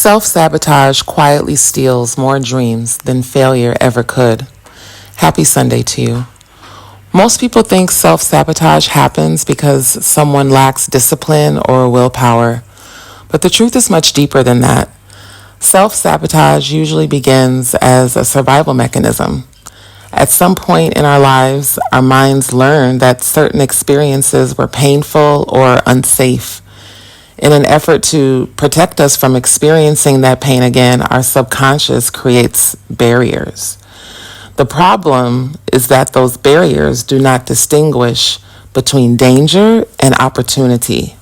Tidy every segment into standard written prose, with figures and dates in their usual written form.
Self-sabotage quietly steals more dreams than failure ever could. Happy Sunday to you. Most people think self-sabotage happens because someone lacks discipline or willpower, but the truth is much deeper than that. Self-sabotage usually begins as a survival mechanism. At some point in our lives, our minds learn that certain experiences were painful or unsafe. In an effort to protect us from experiencing that pain again, our subconscious creates barriers. The problem is that those barriers do not distinguish between danger and opportunity.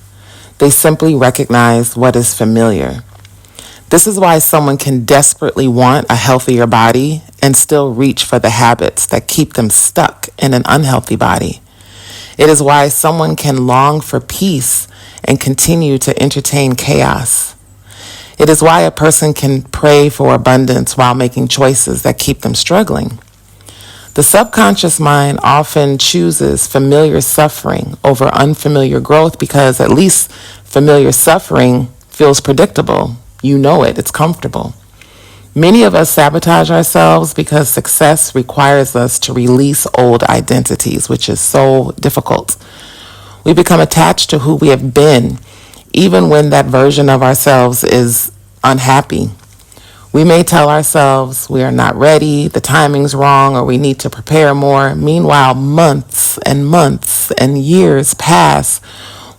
They simply recognize what is familiar. This is why someone can desperately want a healthier body and still reach for the habits that keep them stuck in an unhealthy body. It is why someone can long for peace and continue to entertain chaos. It is why a person can pray for abundance while making choices that keep them struggling. The subconscious mind often chooses familiar suffering over unfamiliar growth because at least familiar suffering feels predictable. You know it, it's comfortable. Many of us sabotage ourselves because success requires us to release old identities, which is so difficult. We become attached to who we have been, even when that version of ourselves is unhappy. We may tell ourselves we are not ready, the timing's wrong, or we need to prepare more. Meanwhile, months and years pass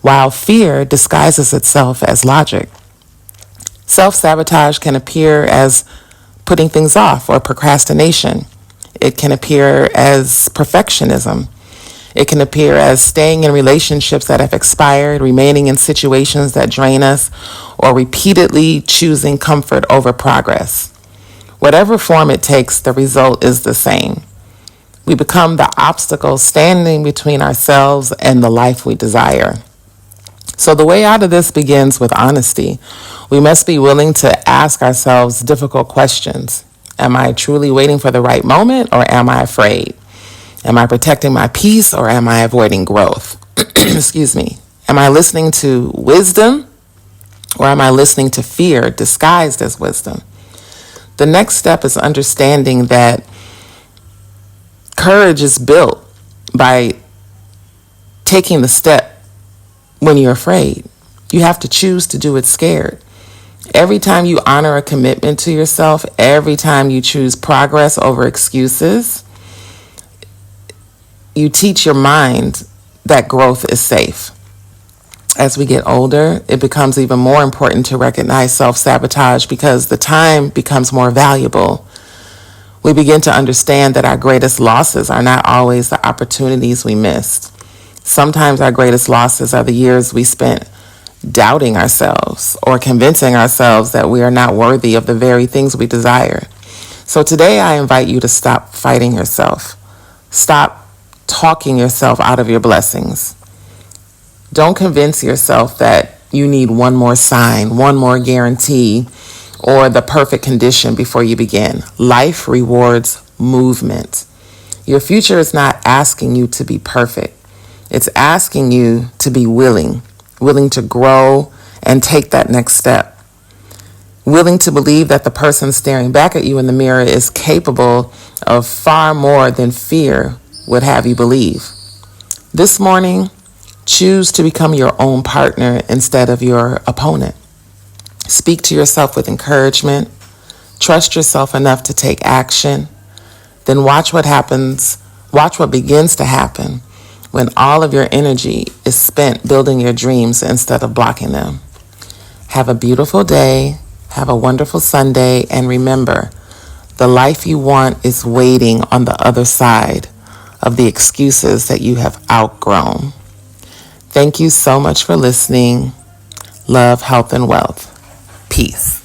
while fear disguises itself as logic. Self-sabotage can appear as putting things off or procrastination. It can appear as perfectionism. It can appear as staying in relationships that have expired, remaining in situations that drain us, or repeatedly choosing comfort over progress. Whatever form it takes, the result is the same. We become the obstacle standing between ourselves and the life we desire. So the way out of this begins with honesty. We must be willing to ask ourselves difficult questions. Am I truly waiting for the right moment, or am I afraid? Am I protecting my peace, or am I avoiding growth? Excuse me. Am I listening to wisdom, or am I listening to fear disguised as wisdom? The next step is understanding that courage is built by taking the step when you're afraid. You have to choose to do it scared. Every time you honor a commitment to yourself, every time you choose progress over excuses, you teach your mind that growth is safe. As we get older, it becomes even more important to recognize self-sabotage because the time becomes more valuable. We begin to understand that our greatest losses are not always the opportunities we missed. Sometimes our greatest losses are the years we spent doubting ourselves or convincing ourselves that we are not worthy of the very things we desire. So today I invite you to stop fighting yourself. Stop talking yourself out of your blessings. Don't convince yourself that you need one more sign, one more guarantee, or the perfect condition before you begin. Life rewards movement. Your future is not asking you to be perfect. It's asking you to be willing to grow and take that next step. Willing to believe that the person staring back at you in the mirror is capable of far more than fear would have you believe. This morning, choose to become your own partner instead of your opponent. Speak to yourself with encouragement. Trust yourself enough to take action. Then watch what happens. Watch what begins to happen when all of your energy is spent building your dreams instead of blocking them. Have a beautiful day. Have a wonderful Sunday. And remember, the life you want is waiting on the other side of the excuses that you have outgrown. Thank you so much for listening. Love, health, and wealth. Peace.